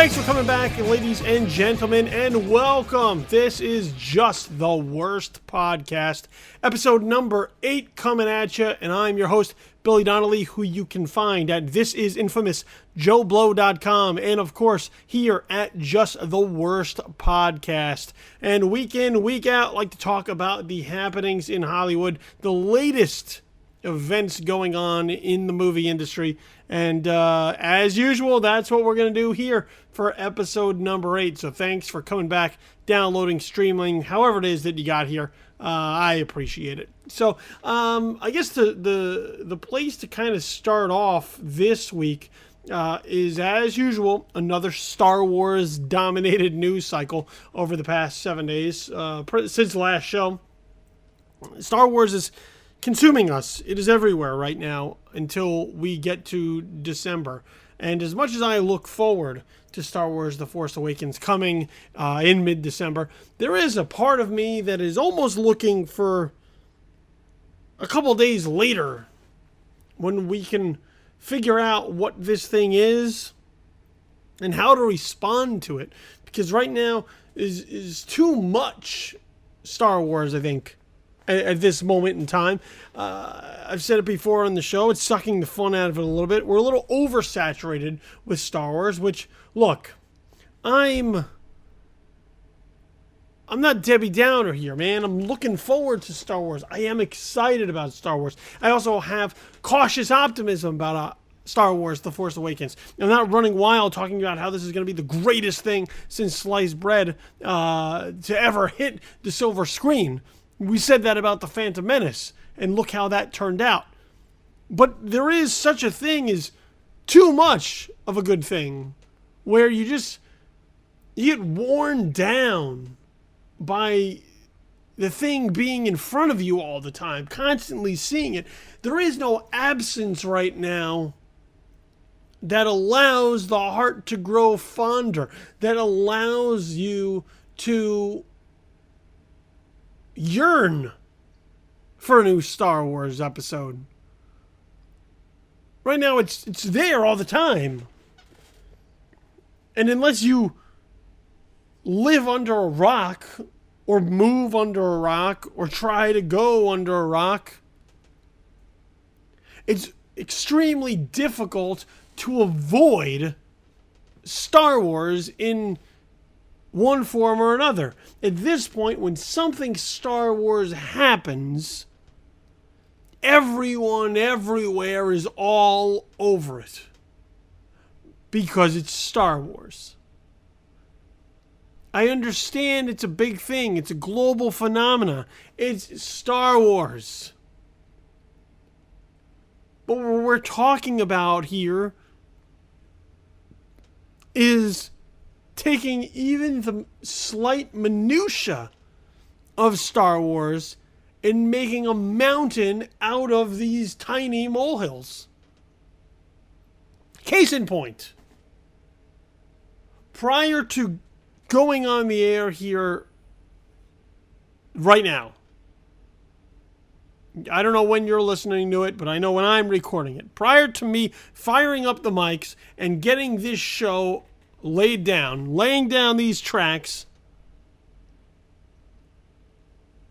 Thanks for coming back, ladies and gentlemen, and welcome. This is Just the Worst Podcast, episode number 8 coming at you, and I'm your host, Billy Donnelly, who you can find at ThisIsInfamousJoeBlow.com, and of course, here at Just the Worst Podcast. And week in, week out, like to talk about the happenings in Hollywood, the latest events going on in the movie industry. And as usual, that's what we're going to do here for episode number 8. So thanks for coming back, downloading, streaming, however it is that you got here. I appreciate it. So I guess the place to kind of start off this week is, as usual, another Star Wars dominated news cycle over the past 7 days. Since the last show, Star Wars is consuming us. It is everywhere right now until we get to December. And as much as I look forward to Star Wars The Force Awakens coming in mid-December, there is a part of me that is almost looking for a couple days later when we can figure out what this thing is and how to respond to it. Because right now is too much Star Wars, I think, at this moment in time. I've said it before on the show, it's sucking the fun out of it a little bit. We're a little oversaturated with Star Wars, which, look, I'm not Debbie Downer here, man. I'm looking forward to Star Wars. I am excited about Star Wars. I also have cautious optimism about Star Wars The Force Awakens. I'm not running wild talking about how this is going to be the greatest thing since sliced bread to ever hit the silver screen. We said that about The Phantom Menace, and look how that turned out. But there is such a thing as too much of a good thing, where you get worn down by the thing being in front of you all the time, constantly seeing it. There is no absence right now that allows the heart to grow fonder, that allows you to yearn for a new Star Wars episode. Right now, it's there all the time. And unless you live under a rock, or move under a rock, or try to go under a rock, it's extremely difficult to avoid Star Wars in one form or another. At this point, when something Star Wars happens, everyone everywhere is all over it. Because it's Star Wars. I understand it's a big thing. It's a global phenomena. It's Star Wars. But what we're talking about here is taking even the slight minutia of Star Wars and making a mountain out of these tiny molehills. Case in point, prior to going on the air here right now, I don't know when you're listening to it, but I know when I'm recording it. Prior to me firing up the mics and getting this show laying down these tracks,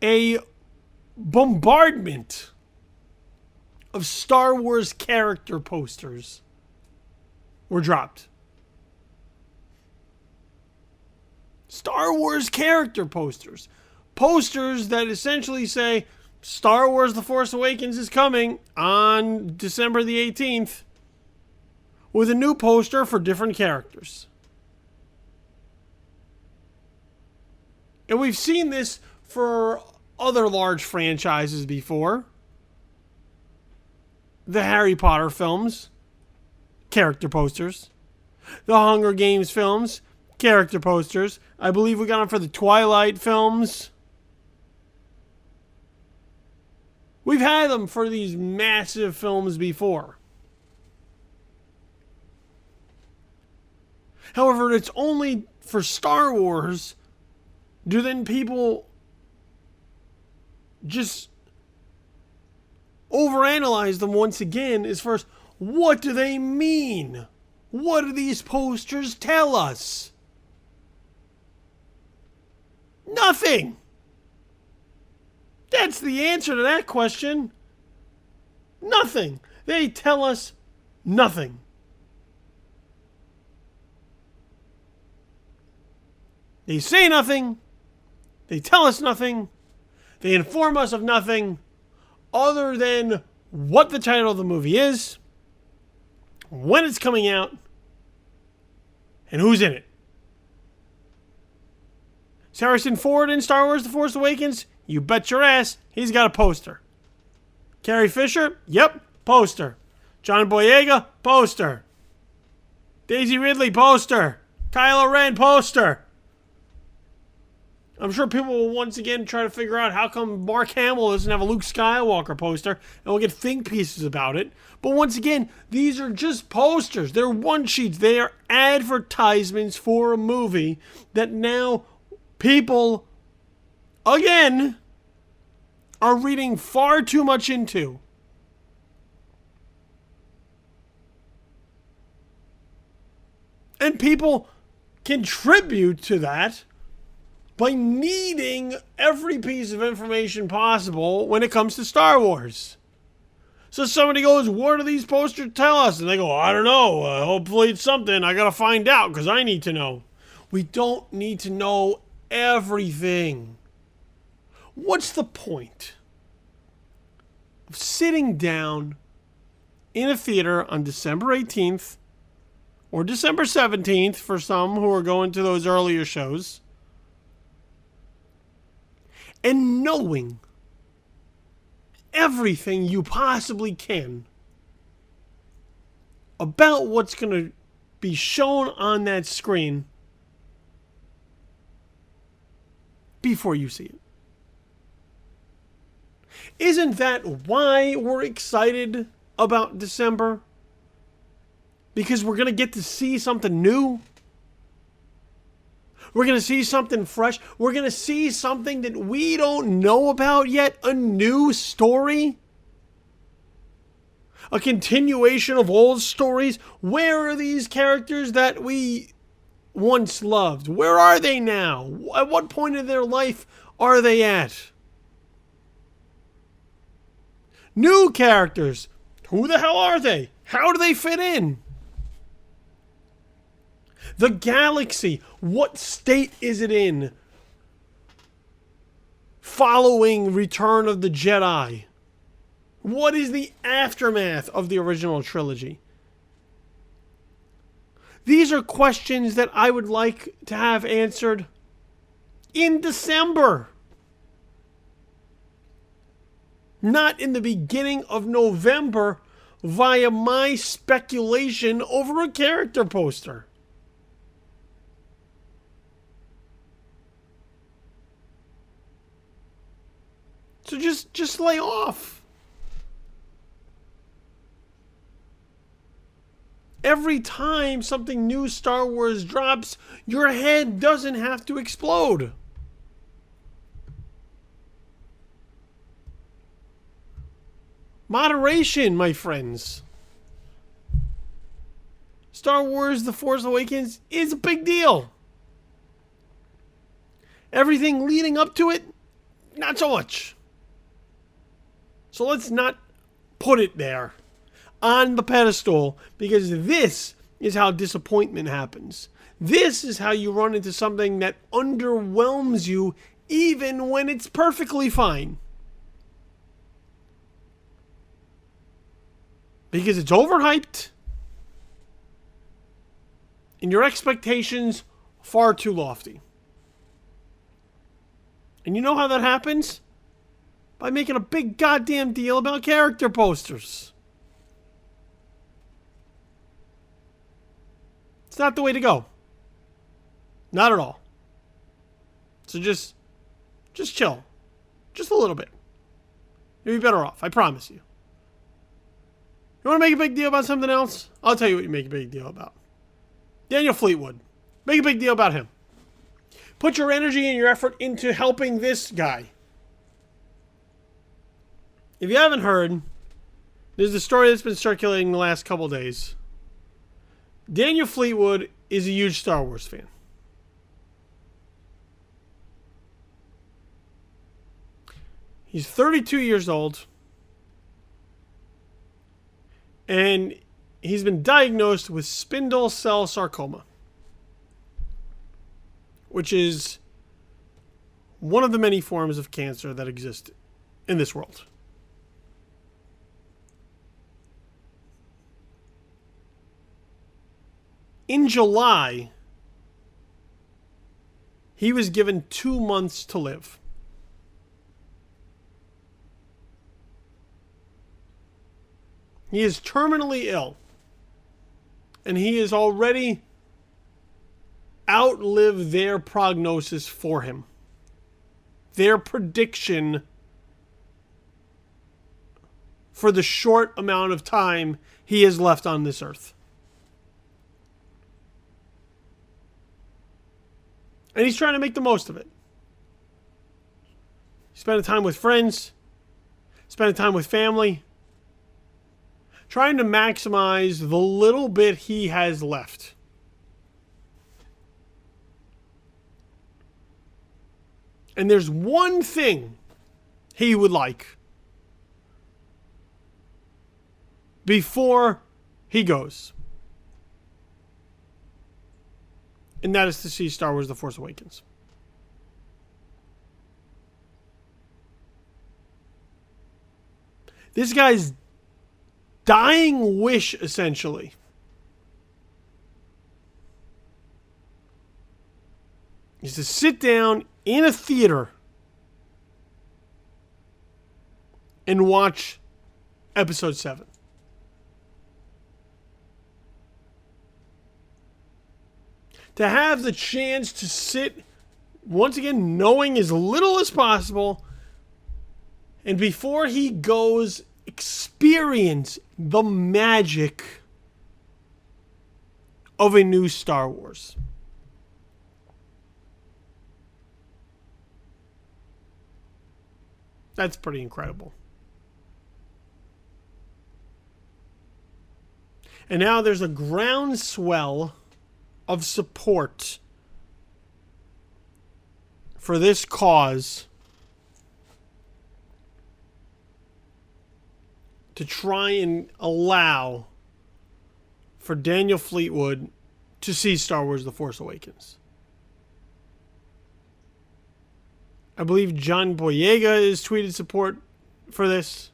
a bombardment of Star Wars character posters were dropped. Star Wars character posters. Posters that essentially say, Star Wars The Force Awakens is coming on December the 18th, with a new poster for different characters. And we've seen this for other large franchises before. The Harry Potter films, character posters. The Hunger Games films, character posters. I believe we got them for the Twilight films. We've had them for these massive films before. However, it's only for Star Wars do then people just overanalyze them once again as far as what do they mean What do these posters tell us? Nothing. That's the answer to that question. Nothing. They tell us nothing. They say nothing. They tell us nothing. They inform us of nothing other than what the title of the movie is, when it's coming out, and who's in it. Is Harrison Ford in Star Wars The Force Awakens? You bet your ass he's got a poster. Carrie Fisher? Yep, poster. John Boyega? Poster. Daisy Ridley? Poster. Kylo Ren? Poster. I'm sure people will once again try to figure out how come Mark Hamill doesn't have a Luke Skywalker poster, and we'll get think pieces about it. But once again, these are just posters. They're one sheets. They are advertisements for a movie that now people, again, are reading far too much into. And people contribute to that by needing every piece of information possible when it comes to Star Wars. So somebody goes, what do these posters tell us? And they go, I don't know. Hopefully it's something. I got to find out because I need to know. We don't need to know everything. What's the point of sitting down in a theater on December 18th or December 17th for some who are going to those earlier shows and knowing everything you possibly can about what's going to be shown on that screen before you see it? Isn't that why we're excited about December? Because we're going to get to see something new. We're going to see something fresh. We're going to see something that we don't know about yet. A new story. A continuation of old stories. Where are these characters that we once loved? Where are they now? At what point in their life are they at? New characters. Who the hell are they? How do they fit in? The galaxy. What state is it in following Return of the Jedi? What is the aftermath of the original trilogy? These are questions that I would like to have answered in December. Not in the beginning of November via my speculation over a character poster. So just lay off. Every time something new Star Wars drops, your head doesn't have to explode. Moderation, my friends. Star Wars The Force Awakens is a big deal. Everything leading up to it, not so much. So let's not put it there on the pedestal, because this is how disappointment happens. This is how you run into something that underwhelms you even when it's perfectly fine. Because it's overhyped and your expectations far too lofty. And you know how that happens? By making a big goddamn deal about character posters. It's not the way to go. Not at all. So just chill. Just a little bit. You'll be better off, I promise you. You want to make a big deal about something else? I'll tell you what you make a big deal about. Daniel Fleetwood. Make a big deal about him. Put your energy and your effort into helping this guy. If you haven't heard, there's a story that's been circulating the last couple days. Daniel Fleetwood is a huge Star Wars fan. He's 32 years old. And he's been diagnosed with spindle cell sarcoma, which is one of the many forms of cancer that exist in this world. In July, he was given 2 months to live. He is terminally ill. And he has already outlived their prognosis for him. Their prediction for the short amount of time he has left on this earth. And he's trying to make the most of it. Spending time with friends. Spending time with family. Trying to maximize the little bit he has left. And there's one thing he would like before he goes. And that is to see Star Wars The Force Awakens. This guy's dying wish, essentially, is to sit down in a theater and watch Episode 7. To have the chance to sit, once again, knowing as little as possible, and before he goes, experience the magic of a new Star Wars. That's pretty incredible. And now there's a groundswell of support for this cause to try and allow for Daniel Fleetwood to see Star Wars The Force Awakens. I believe John Boyega has tweeted support for this.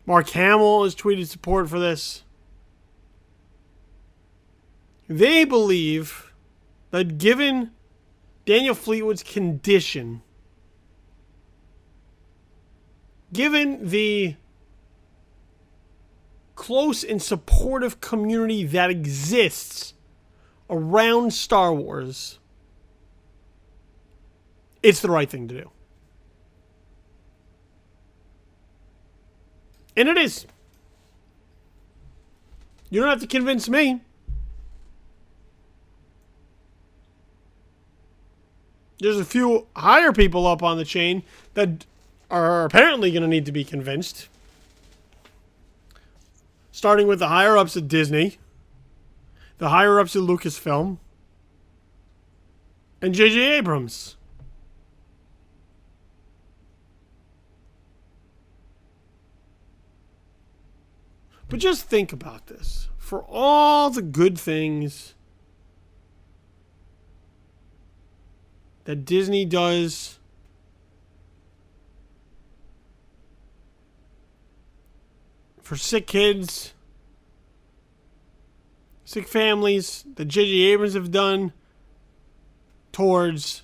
Mark Hamill has tweeted support for this. They believe that given Daniel Fleetwood's condition, given the close and supportive community that exists around Star Wars, it's the right thing to do. And it is. You don't have to convince me. There's a few higher people up on the chain that are apparently going to need to be convinced. Starting with the higher-ups at Disney, the higher-ups at Lucasfilm, and J.J. Abrams. But just think about this. For all the good things that Disney does for sick kids, sick families, that J.J. Abrams have done towards,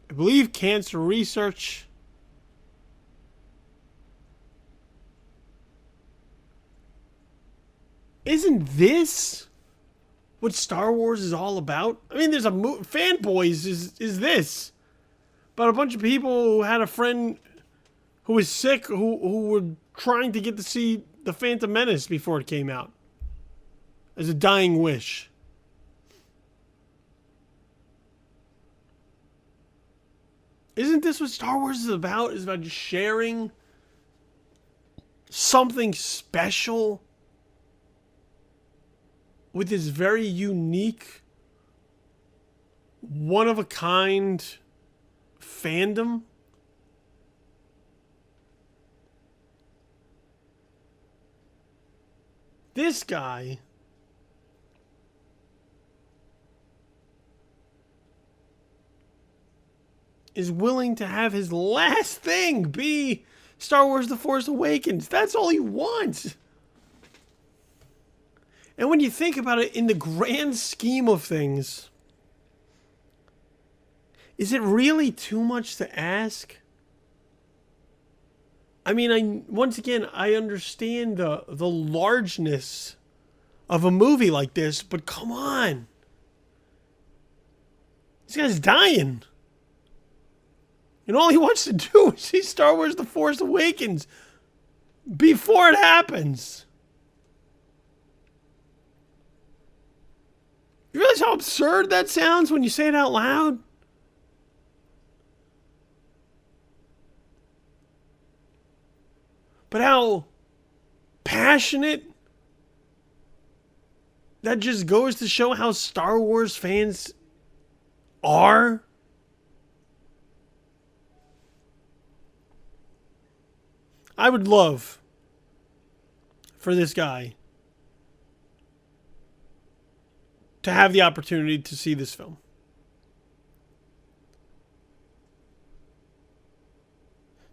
I believe, cancer research. Isn't this what Star Wars is all about? I mean, there's a fanboys is this, but a bunch of people who had a friend who was sick, who were trying to get to see The Phantom Menace before it came out as a dying wish. Isn't this what Star Wars is about? It's about just sharing something special with this very unique, one-of-a-kind fandom. This guy is willing to have his last thing be Star Wars The Force Awakens. That's all he wants. And when you think about it in the grand scheme of things, is it really too much to ask? I mean, once again, I understand the largeness of a movie like this, but come on. This guy's dying. And all he wants to do is see Star Wars The Force Awakens before it happens. You realize how absurd that sounds when you say it out loud? But how passionate that just goes to show how Star Wars fans are. I would love for this guy to have the opportunity to see this film.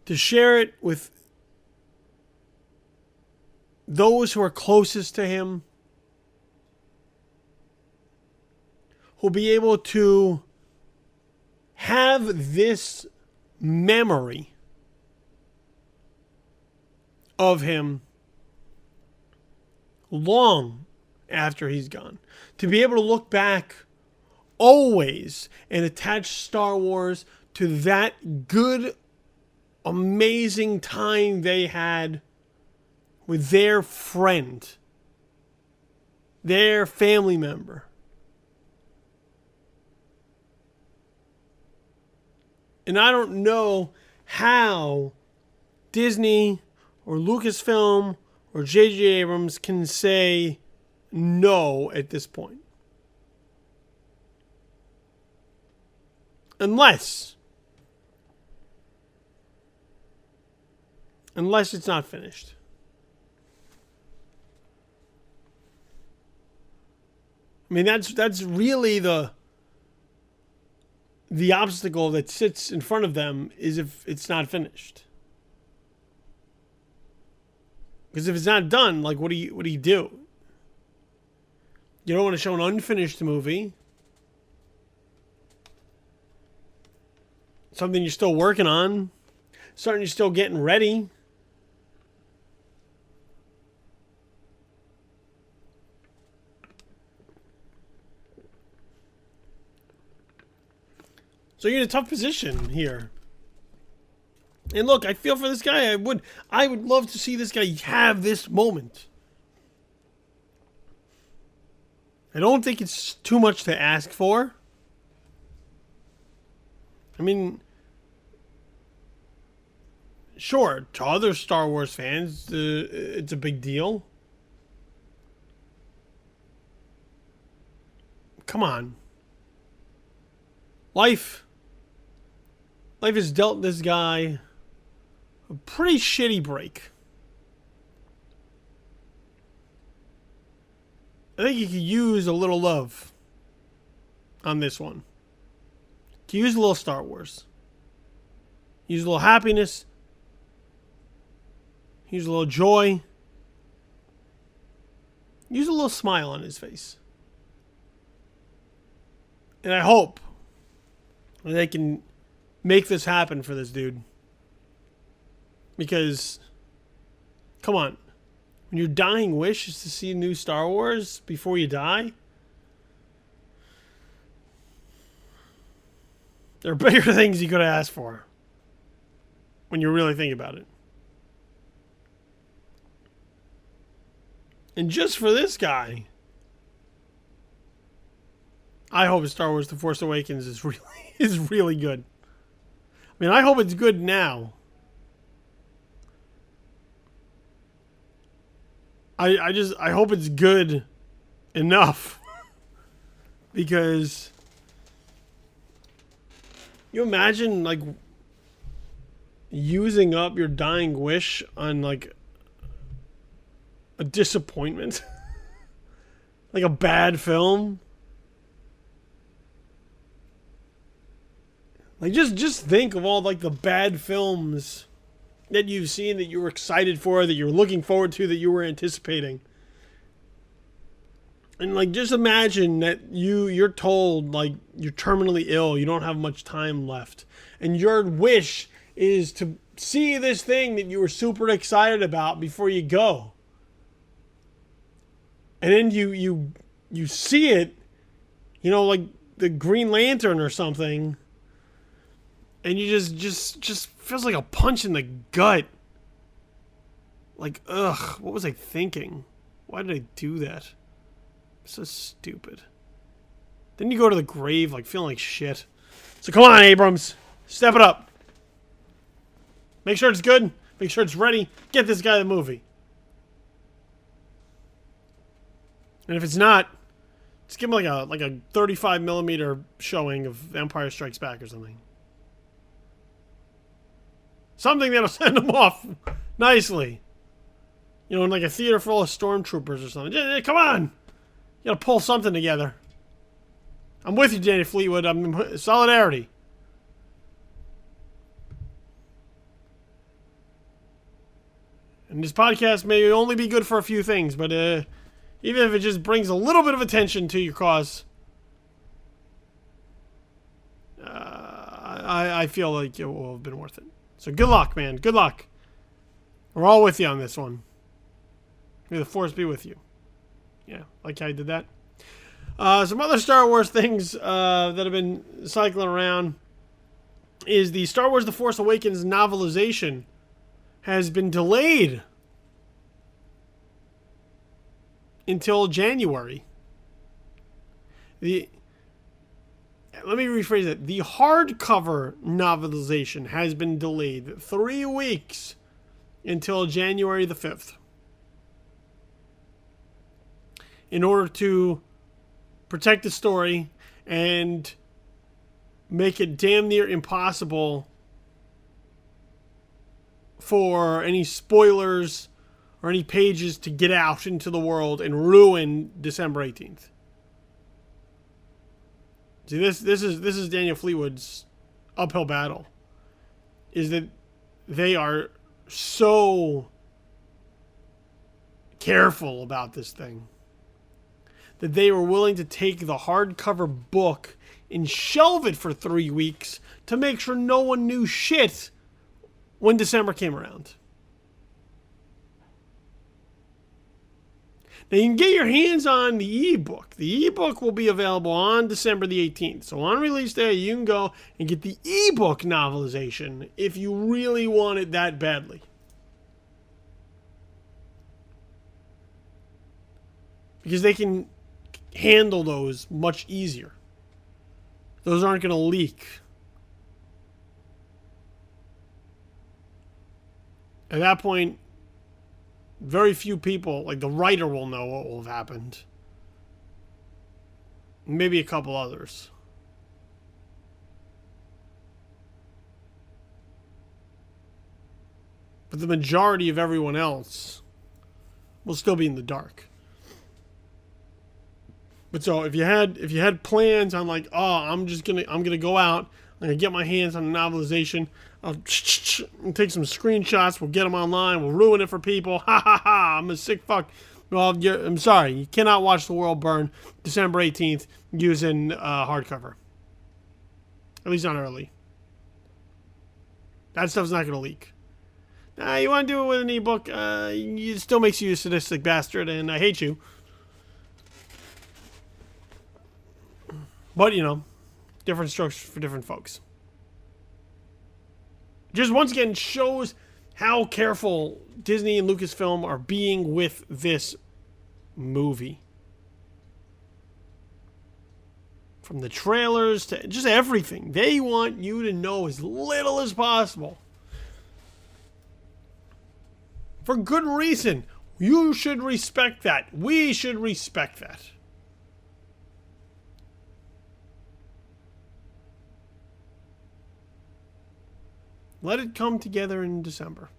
To share it with those who are closest to him, who'll be able to have this memory of him long after he's gone. To be able to look back always and attach Star Wars to that good, amazing time they had with their friend, their family member. And I don't know how Disney or Lucasfilm or J.J. Abrams can say no at this point. Unless it's not finished. I mean, that's really the obstacle that sits in front of them, is if it's not finished. Because if it's not done, like, what do you do? You don't want to show an unfinished movie. Something you're still working on. Something you're still getting ready. So you're in a tough position here. And look, I feel for this guy. I would love to see this guy have this moment. I don't think it's too much to ask for. I mean, sure, to other Star Wars fans, it's a big deal. Come on. Life has dealt this guy a pretty shitty break. I think he could use a little love on this one. Could use a little Star Wars. Use a little happiness. Use a little joy. Use a little smile on his face. And I hope they can make this happen for this dude. Because, come on, when your dying wish is to see a new Star Wars before you die, there are bigger things you could have asked for when you really think about it. And just for this guy, I hope Star Wars The Force Awakens is really good. I mean, I hope it's good now. I hope it's good enough. Because you imagine, like, using up your dying wish on, like, a disappointment? Like a bad film? Like, just think of all, like, the bad films that you've seen, that you were excited for, that you were looking forward to, that you were anticipating. And, like, just imagine that you're told, like, you're terminally ill, you don't have much time left, and your wish is to see this thing that you were super excited about before you go. And then you see it, you know, like the Green Lantern or something, and you just feels like a punch in the gut. Like, ugh, what was I thinking? Why did I do that? So stupid. Then you go to the grave, like, feeling like shit. So come on, Abrams. Step it up. Make sure it's good. Make sure it's ready. Get this guy the movie. And if it's not, just give him like a 35mm showing of Empire Strikes Back or something. Something that'll send him off nicely. You know, in like a theater full of stormtroopers or something. Come on! You gotta pull something together. I'm with you, Danny Fleetwood. I'm in solidarity. And this podcast may only be good for a few things, but even if it just brings a little bit of attention to your cause, I feel like it will have been worth it. So good luck, man. Good luck. We're all with you on this one. May the Force be with you. Yeah, like how I did that. Some other Star Wars things that have been cycling around is the Star Wars The Force Awakens novelization has been delayed until January. Let me rephrase it. The hardcover novelization has been delayed 3 weeks until January the 5th. In order to protect the story and make it damn near impossible for any spoilers or any pages to get out into the world and ruin December 18th. See, this is Daniel Fleetwood's uphill battle. Is that they are so careful about this thing that they were willing to take the hardcover book and shelve it for 3 weeks to make sure no one knew shit when December came around. Now you can get your hands on the ebook. The ebook will be available on December the 18th. So on release day, you can go and get the ebook novelization if you really want it that badly. Because they can handle those much easier. Those aren't going to leak. At that point, very few people, like the writer, will know what will have happened. Maybe a couple others. But the majority of everyone else will still be in the dark. But so if you had plans on like, oh, I'm gonna go out, I'm gonna get my hands on the novelization, I'll take some screenshots, we'll get them online, we'll ruin it for people, ha ha ha, I'm a sick fuck. Well, I'm sorry, you cannot watch the world burn December 18th using hardcover. At least not early. That stuff's not gonna leak. You want to do it with an ebook, it still makes you a sadistic bastard, and I hate you. But, you know, different strokes for different folks. Just once again shows how careful Disney and Lucasfilm are being with this movie. From the trailers to just everything. They want you to know as little as possible. For good reason. You should respect that. We should respect that. Let it come together in December.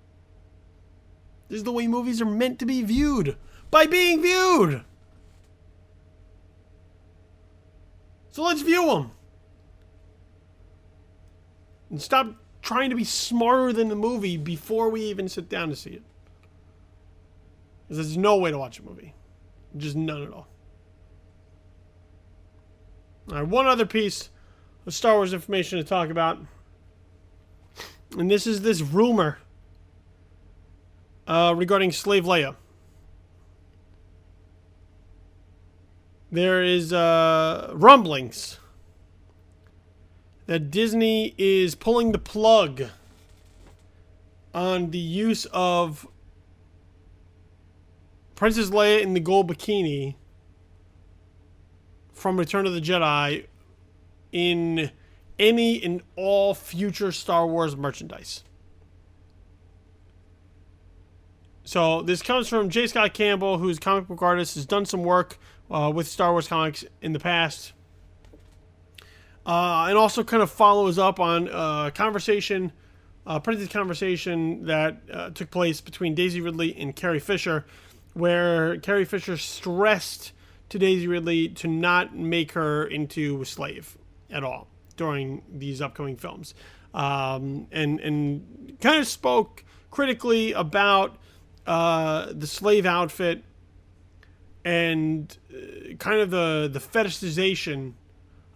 This is the way movies are meant to be viewed. By being viewed. So let's view them. And stop trying to be smarter than the movie before we even sit down to see it. Because there's no way to watch a movie. Just none at all. Alright, one other piece of Star Wars information to talk about. And this is this rumor regarding Slave Leia. There is rumblings that Disney is pulling the plug on the use of Princess Leia in the gold bikini from Return of the Jedi in any and all future Star Wars merchandise. So this comes from J. Scott Campbell, who's a comic book artist, has done some work with Star Wars comics in the past. And also kind of follows up on a conversation, printed conversation that took place between Daisy Ridley and Carrie Fisher, where Carrie Fisher stressed to Daisy Ridley to not make her into a slave at all during these upcoming films. And kind of spoke critically about the slave outfit and kind of the fetishization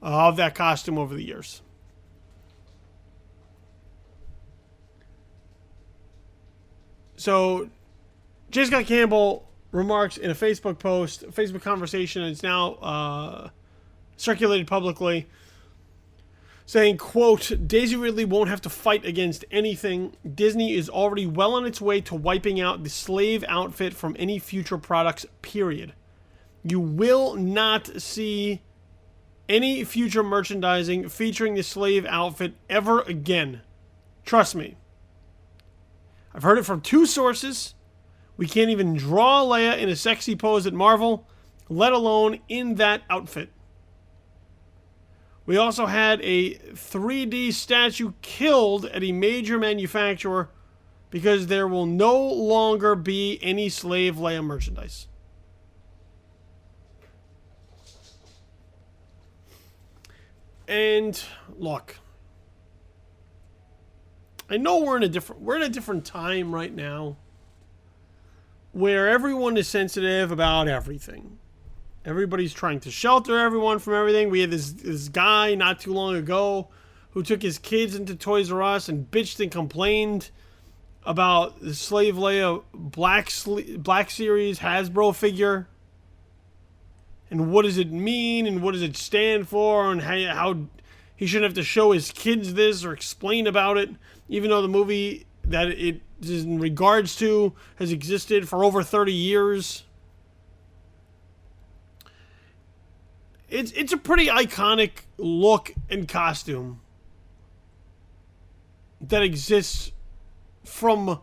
of that costume over the years. So, J. Scott Campbell remarks in a Facebook post, a Facebook conversation, and it's now circulated publicly, saying, quote, Daisy Ridley won't have to fight against anything. Disney is already well on its way to wiping out the slave outfit from any future products, period. You will not see any future merchandising featuring the slave outfit ever again. Trust me. I've heard it from 2 sources. We can't even draw Leia in a sexy pose at Marvel, let alone in that outfit. We also had a 3D statue killed at a major manufacturer because there will no longer be any Slave Leia merchandise. And look, I know we're in a different time right now where everyone is sensitive about everything. Everybody's trying to shelter everyone from everything. We had this guy not too long ago who took his kids into Toys R Us and bitched and complained about the Slave Leia Black Series Hasbro figure. And what does it mean and what does it stand for and how he shouldn't have to show his kids this or explain about it, even though the movie that it is in regards to has existed for over 30 years. It's a pretty iconic look and costume that exists from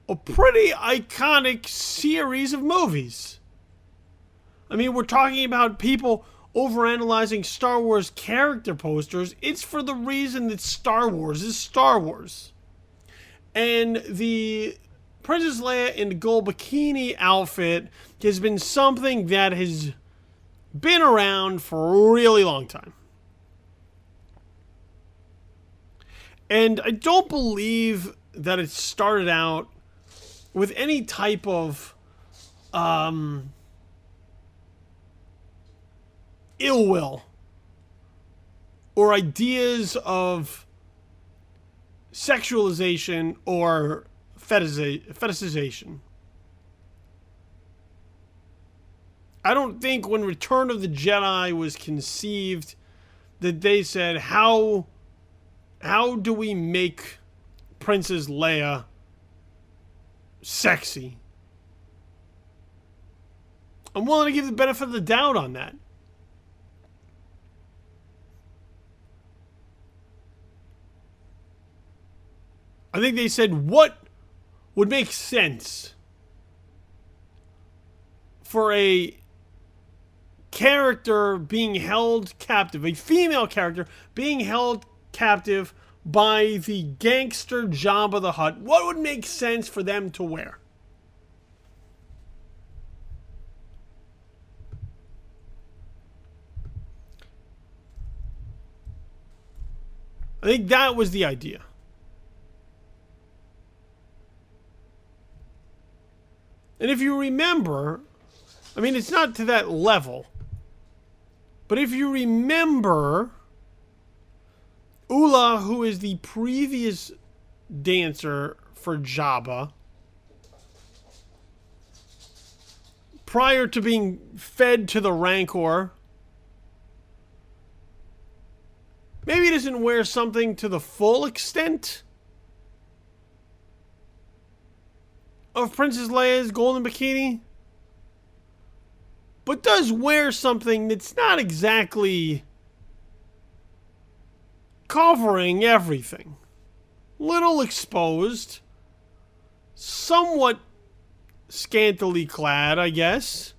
a pretty iconic series of movies. I mean, we're talking about people overanalyzing Star Wars character posters. It's for the reason that Star Wars is Star Wars. And the Princess Leia in the gold bikini outfit has been something that has been around for a really long time. And I don't believe that it started out with any type of ill will or ideas of sexualization or fetishization. I don't think when Return of the Jedi was conceived that they said, how do we make Princess Leia sexy? I'm willing to give the benefit of the doubt on that. I think they said, what would make sense for a character being held captive, a female character being held captive by the gangster Jabba the Hutt, what would make sense for them to wear? I think that was the idea. And if you remember, I mean, it's not to that level, but if you remember, Ula, who is the previous dancer for Jabba, prior to being fed to the Rancor, maybe he doesn't wear something to the full extent of Princess Leia's golden bikini, but does wear something that's not exactly covering everything. Little exposed, somewhat scantily clad, I guess.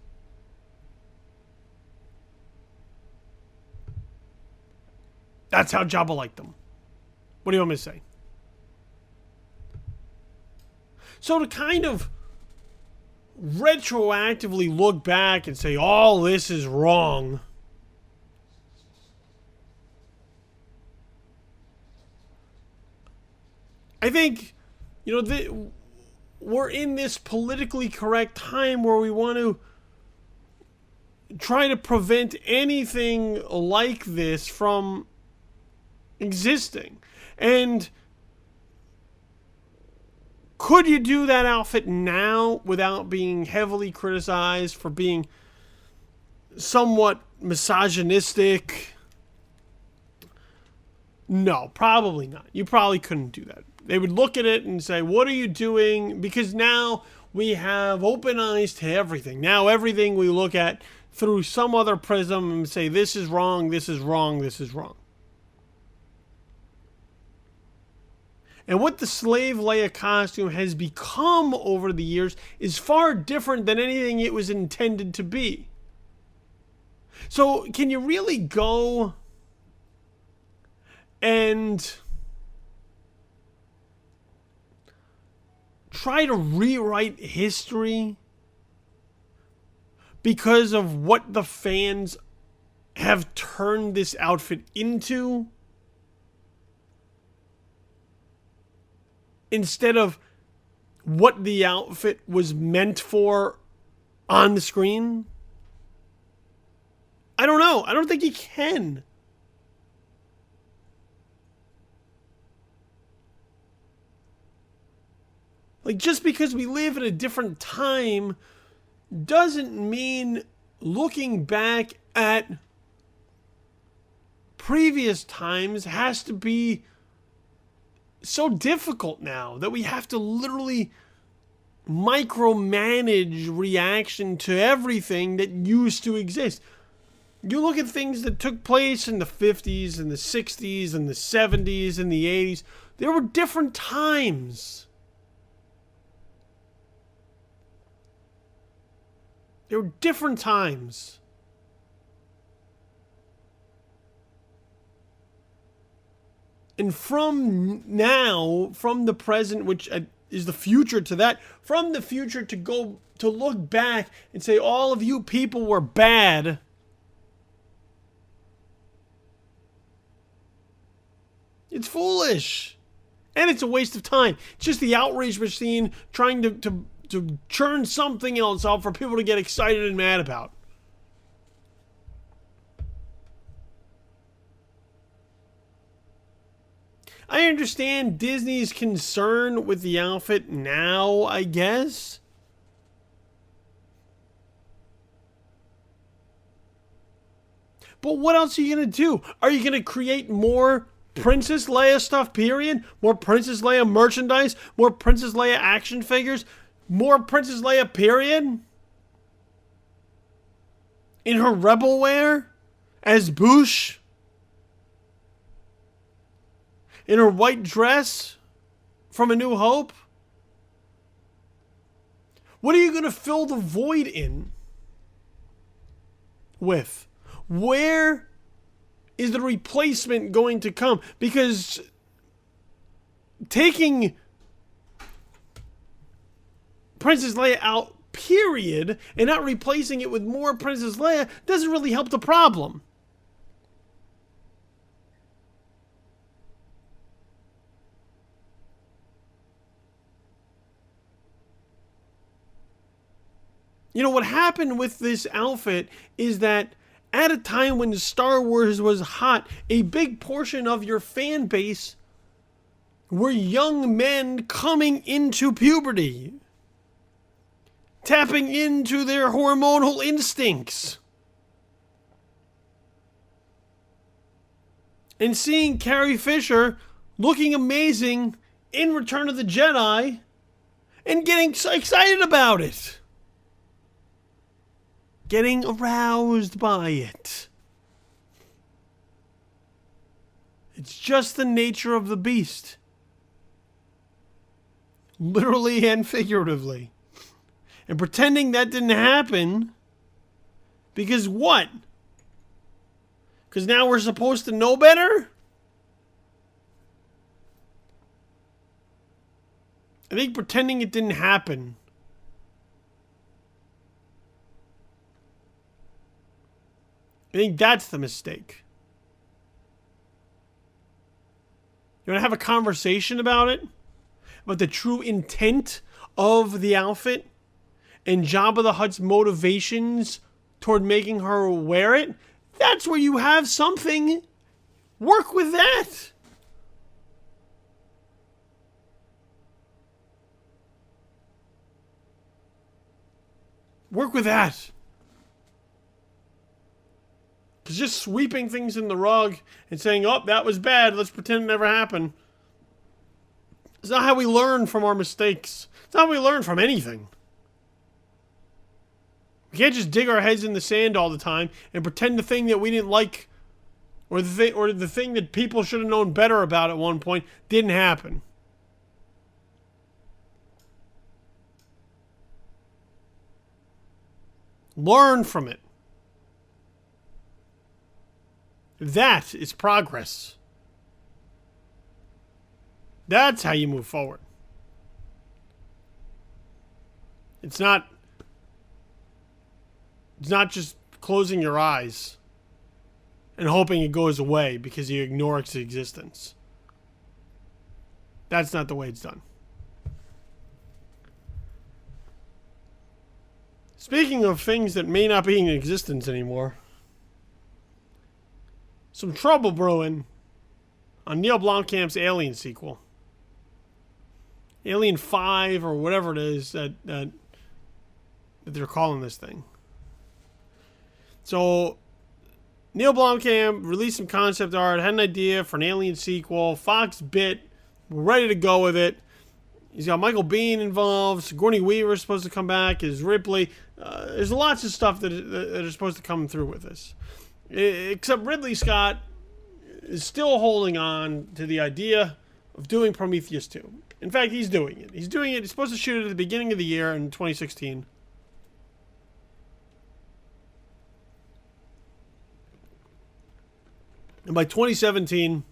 That's how Jabba liked them. What do you want me to say? So to kind of retroactively look back and say, all this is wrong, I think, you know, we're in this politically correct time where we want to try to prevent anything like this from existing. And could you do that outfit now without being heavily criticized for being somewhat misogynistic? No, probably not. You probably couldn't do that. They would look at it and say, what are you doing? Because now we have open eyes to everything. Now everything we look at through some other prism and say, this is wrong, this is wrong, this is wrong. And what the Slave Leia costume has become over the years is far different than anything it was intended to be. So can you really go and try to rewrite history because of what the fans have turned this outfit into, instead of what the outfit was meant for on the screen? I don't know. I don't think you can. Like, just because we live in a different time doesn't mean looking back at previous times has to be so difficult now that we have to literally micromanage reaction to everything that used to exist. You look at things that took place in the 50s and the 60s and the 70s and the 80s. There were different times. There were different times. And from now, from the present, which is the future to that, from the future to go to look back and say all of you people were bad, it's foolish. And it's a waste of time. It's just the outrage machine trying to churn something else out for people to get excited and mad about. I understand Disney's concern with the outfit now, I guess. But what else are you going to do? Are you going to create more Princess Leia stuff, period? More Princess Leia merchandise? More Princess Leia action figures? More Princess Leia, period? In her rebel wear? As Bouche? In her white dress from A New Hope? What are you going to fill the void in with? Where is the replacement going to come? Because taking Princess Leia out, period, and not replacing it with more Princess Leia doesn't really help the problem. You know, what happened with this outfit is that at a time when Star Wars was hot, a big portion of your fan base were young men coming into puberty, tapping into their hormonal instincts, and seeing Carrie Fisher looking amazing in Return of the Jedi and getting so excited about it. Getting aroused by it. It's just the nature of the beast. Literally and figuratively. And pretending that didn't happen. Because what? Because now we're supposed to know better? I think pretending it didn't happen I think that's the mistake. You want to have a conversation about it? About the true intent of the outfit? And Jabba the Hutt's motivations toward making her wear it? That's where you have something. Work with that. Work with that. Because just sweeping things in the rug and saying, oh, that was bad, let's pretend it never happened. It's not how we learn from our mistakes. It's not how we learn from anything. We can't just dig our heads in the sand all the time and pretend the thing that we didn't like or the thing that people should have known better about at one point didn't happen. Learn from it. That is progress. That's how you move forward. It's not just closing your eyes and hoping it goes away because you ignore its existence. That's not the way it's done. Speaking of things that may not be in existence anymore, some trouble brewing on Neill Blomkamp's Alien sequel. Alien 5 or whatever it is that they're calling this thing. So, Neill Blomkamp released some concept art, had an idea for an Alien sequel. Fox bit, we're ready to go with it. He's got Michael Biehn involved. Sigourney Weaver is supposed to come back as Ripley. There's lots of stuff that are supposed to come through with this. Except Ridley Scott is still holding on to the idea of doing Prometheus 2. In fact, he's doing it. He's supposed to shoot it at the beginning of the year in 2016. And by 2017,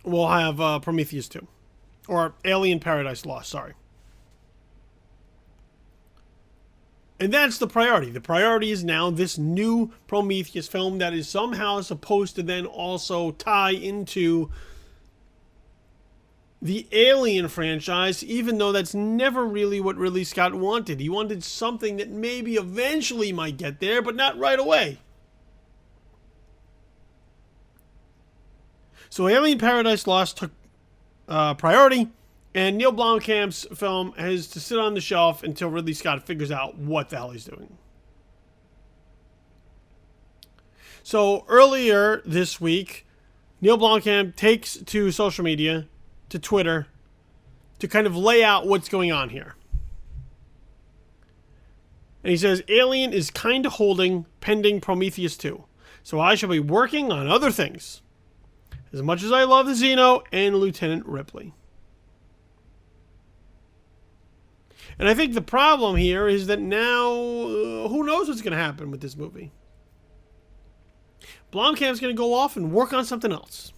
we'll have Prometheus 2. Or Alien Paradise Lost, sorry. And that's the priority. The priority is now this new Prometheus film that is somehow supposed to then also tie into the Alien franchise, even though that's never really what Ridley Scott wanted. He wanted something that maybe eventually might get there, but not right away. So Alien Paradise Lost took priority, and Neill Blomkamp's film has to sit on the shelf until Ridley Scott figures out what the hell he's doing. So earlier this week, Neill Blomkamp takes to social media, to Twitter, to kind of lay out what's going on here. And he says, Alien is kind of holding pending Prometheus 2. So I shall be working on other things. As much as I love the Xeno and Lieutenant Ripley. And I think the problem here is that now, who knows what's going to happen with this movie? Blomkamp's going to go off and work on something else.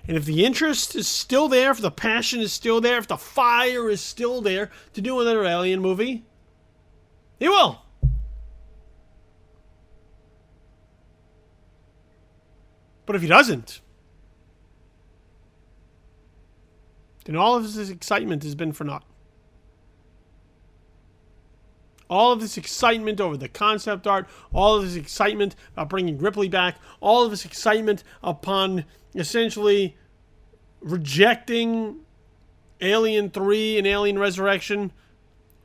And if the interest is still there, if the passion is still there, if the fire is still there to do another Alien movie, he will. But if he doesn't, then all of this excitement has been for naught. All of this excitement over the concept art, all of this excitement about bringing Ripley back, all of this excitement upon essentially rejecting Alien 3 and Alien Resurrection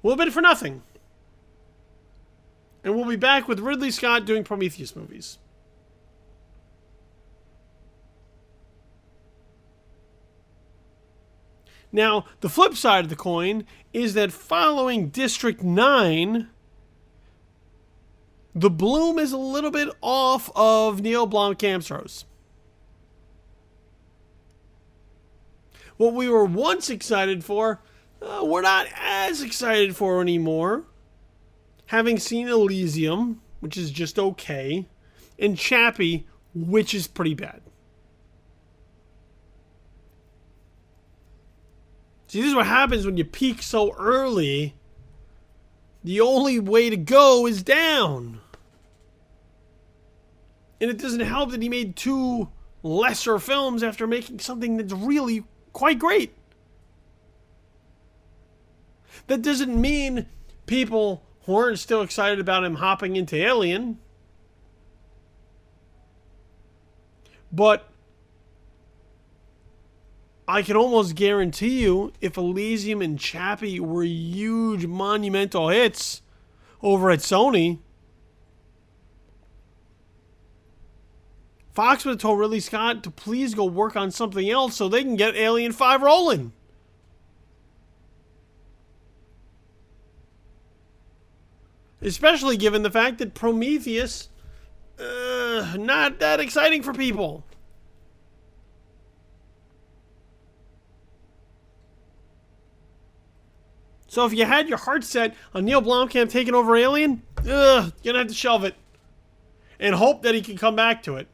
will have been for nothing. And we'll be back with Ridley Scott doing Prometheus movies. Now, the flip side of the coin is that following District 9, the bloom is a little bit off of Neill Blomkamp's rose. What we were once excited for, we're not as excited for anymore. Having seen Elysium, which is just okay, and Chappie, which is pretty bad. See, this is what happens when you peak so early. The only way to go is down. And it doesn't help that he made 2 lesser films after making something that's really quite great. That doesn't mean people who aren't still excited about him hopping into Alien. But I can almost guarantee you, if Elysium and Chappie were huge monumental hits over at Sony, Fox would have told Ridley Scott to please go work on something else so they can get Alien 5 rolling. Especially given the fact that Prometheus, not that exciting for people. So if you had your heart set on Neill Blomkamp taking over Alien, you're going to have to shelve it. And hope that he can come back to it.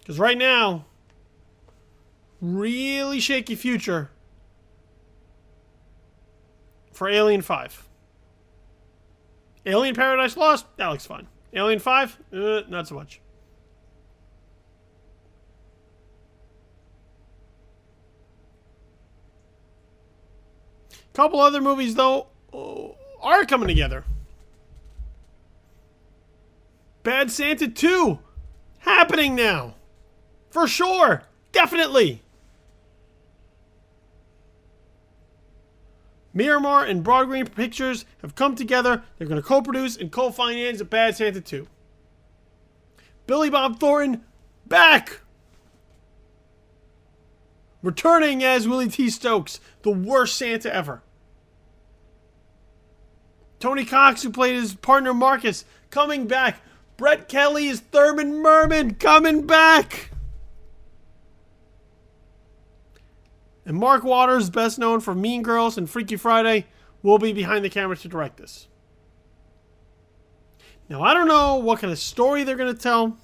Because right now, really shaky future for Alien 5. Alien Paradise Lost, that looks fun. Alien 5, not so much. Couple other movies, though, are coming together. Bad Santa 2, happening now. For sure. Definitely. Miramar and Broad Green Pictures have come together. They're going to co-produce and co-finance a Bad Santa 2. Billy Bob Thornton, back! Returning as Willie T. Stokes, the worst Santa ever. Tony Cox, who played his partner Marcus, coming back. Brett Kelly is Thurman Merman, coming back. And Mark Waters, best known for Mean Girls and Freaky Friday, will be behind the camera to direct this. Now, I don't know what kind of story they're going to tell.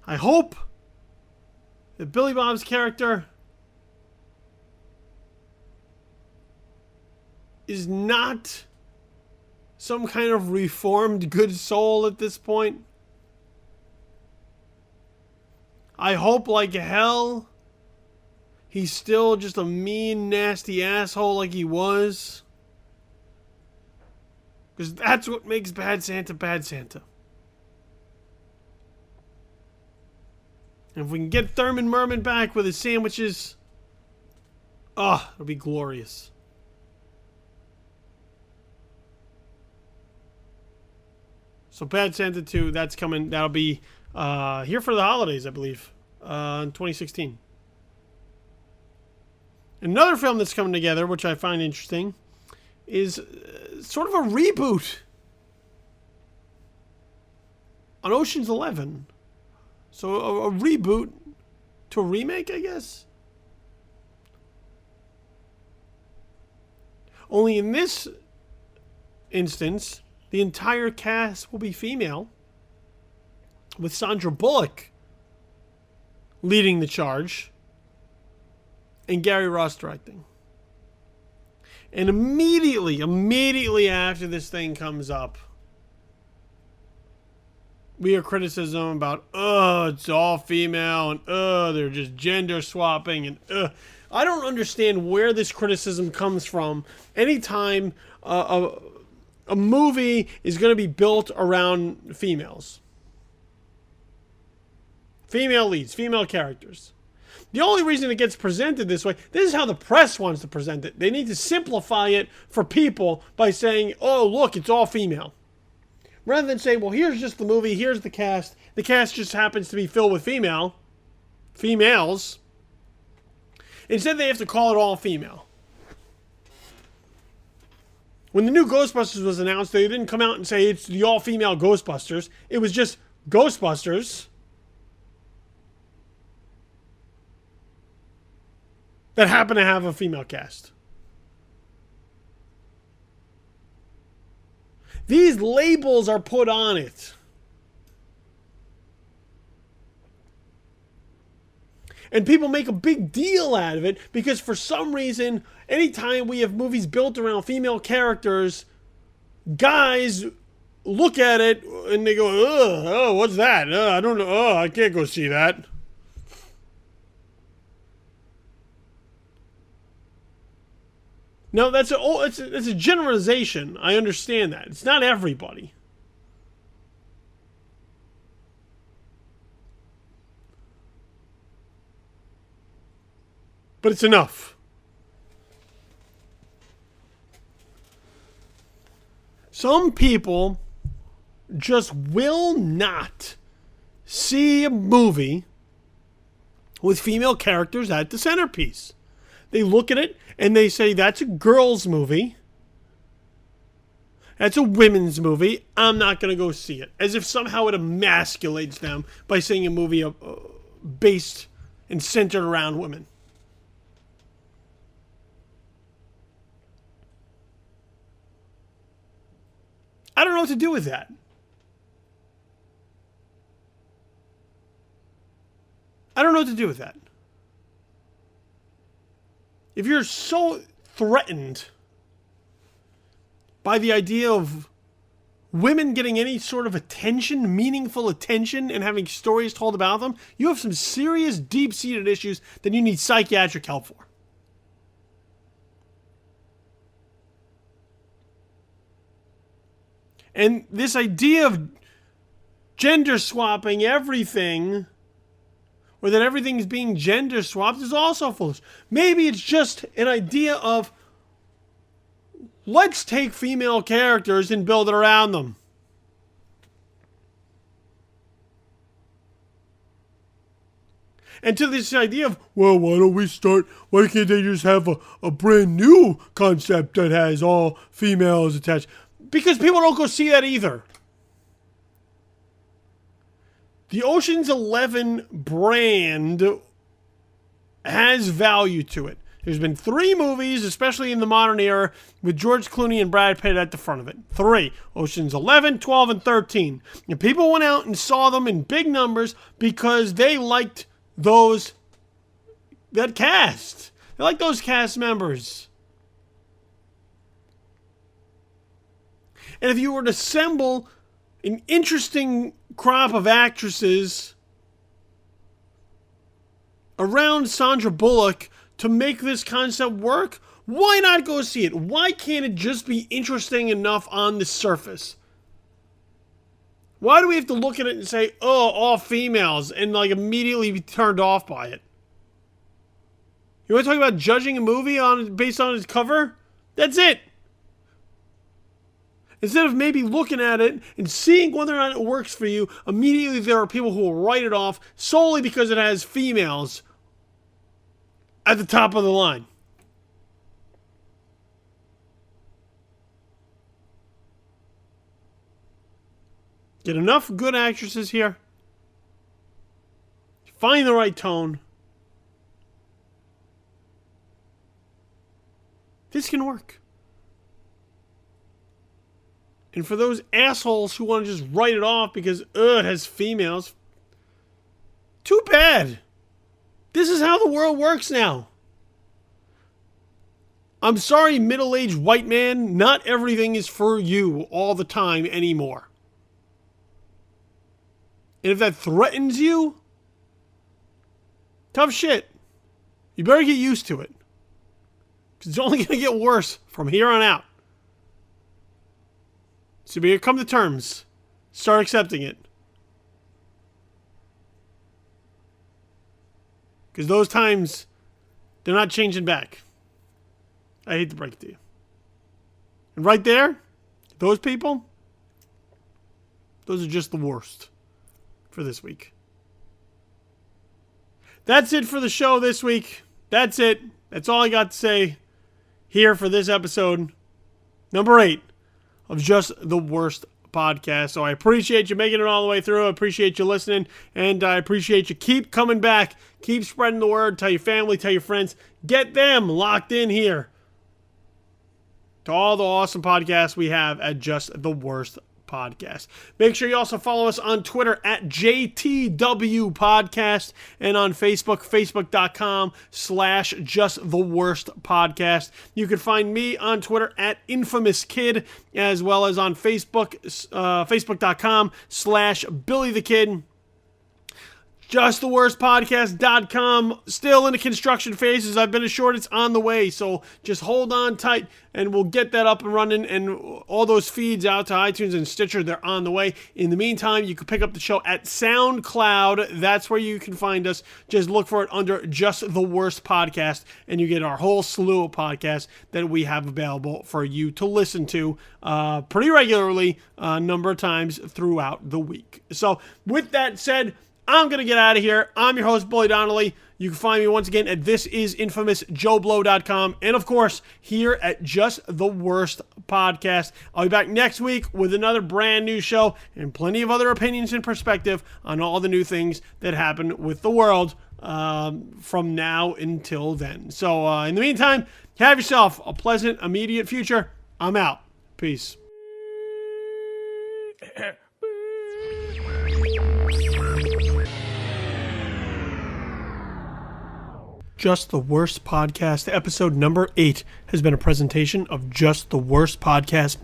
I hope that Billy Bob's character is not some kind of reformed good soul at this point. I hope like hell he's still just a mean, nasty asshole like he was. Because that's what makes Bad Santa Bad Santa. And if we can get Thurman Merman back with his sandwiches, it'll be glorious. So Bad Santa 2, that's coming. That'll be here for the holidays, I believe, in 2016. Another film that's coming together, which I find interesting, is sort of a reboot on Ocean's 11. So a reboot to a remake, I guess. Only in this instance, the entire cast will be female, with Sandra Bullock leading the charge and Gary Ross directing. And immediately after this thing comes up, we hear criticism about, it's all female, and they're just gender swapping, and I don't understand where this criticism comes from. Anytime a movie is going to be built around females. Female leads, female characters. The only reason it gets presented this way, this is how the press wants to present it. They need to simplify it for people by saying, oh, look, it's all female. Rather than say, well, here's just the movie, here's the cast. The cast just happens to be filled with females. Instead, they have to call it all female. When the new Ghostbusters was announced, they didn't come out and say it's the all-female Ghostbusters. It was just Ghostbusters that happen to have a female cast. These labels are put on it. And people make a big deal out of it because for some reason, anytime we have movies built around female characters, guys look at it and they go, oh, what's that? I don't know. I can't go see that. No, it's a generalization. I understand that. It's not everybody. But it's enough. Some people just will not see a movie with female characters at the centerpiece. They look at it and they say, that's a girl's movie. That's a women's movie. I'm not going to go see it. As if somehow it emasculates them by seeing a movie based and centered around women. I don't know what to do with that. I don't know what to do with that. If you're so threatened by the idea of women getting any sort of attention, meaningful attention, and having stories told about them, you have some serious, deep-seated issues that you need psychiatric help for. And this idea of gender swapping everything, or that everything is being gender swapped, is also foolish. Maybe it's just an idea of, let's take female characters and build it around them. And to this idea of, well, why can't they just have a brand new concept that has all females attached? Because people don't go see that either. The Ocean's 11 brand has value to it. There's been 3 movies, especially in the modern era, with George Clooney and Brad Pitt at the front of it. 3. Ocean's 11, 12, and 13. And people went out and saw them in big numbers because they liked that cast. They liked those cast members. And if you were to assemble an interesting crop of actresses around Sandra Bullock to make this concept work, why not go see it? Why can't it just be interesting enough on the surface? Why do we have to look at it and say, oh, all females, and like immediately be turned off by it? You want to talk about judging a movie based on its cover? That's it. Instead of maybe looking at it and seeing whether or not it works for you, immediately there are people who will write it off solely because it has females at the top of the line. Get enough good actresses here. Find the right tone. This can work. And for those assholes who want to just write it off because, it has females, too bad. This is how the world works now. I'm sorry, middle-aged white man, not everything is for you all the time anymore. And if that threatens you, tough shit. You better get used to it. Because it's only going to get worse from here on out. So you come to terms. Start accepting it. Because those times, they're not changing back. I hate to break it to you. And right there, those people, those are just the worst for this week. That's it for the show this week. That's it. That's all I got to say here for this episode. Number 8 of Just the Worst Podcast. So I appreciate you making it all the way through. I appreciate you listening. And I appreciate you keep coming back. Keep spreading the word. Tell your family, tell your friends. Get them locked in here to all the awesome podcasts we have at Just the Worst Podcast. Make sure you also follow us on Twitter at JTW Podcast and on Facebook, facebook.com/JustTheWorstPodcast. You can find me on Twitter at InfamousKid, as well as on Facebook, facebook.com/BillyTheKid. JustTheWorstPodcast.com, still in the construction phases. I've been assured it's on the way, so just hold on tight, and we'll get that up and running, and all those feeds out to iTunes and Stitcher, they're on the way. In the meantime, you can pick up the show at SoundCloud. That's where you can find us. Just look for it under Just the Worst Podcast, and you get our whole slew of podcasts that we have available for you to listen to pretty regularly, a number of times throughout the week. So, with that said, I'm going to get out of here. I'm your host, Billy Donnelly. You can find me once again at thisisinfamousjoeblow.com. And, of course, here at Just the Worst Podcast. I'll be back next week with another brand new show and plenty of other opinions and perspective on all the new things that happen with the world from now until then. So, in the meantime, have yourself a pleasant, immediate future. I'm out. Peace. Just the Worst Podcast, episode number 8, has been a presentation of Just the Worst Podcast.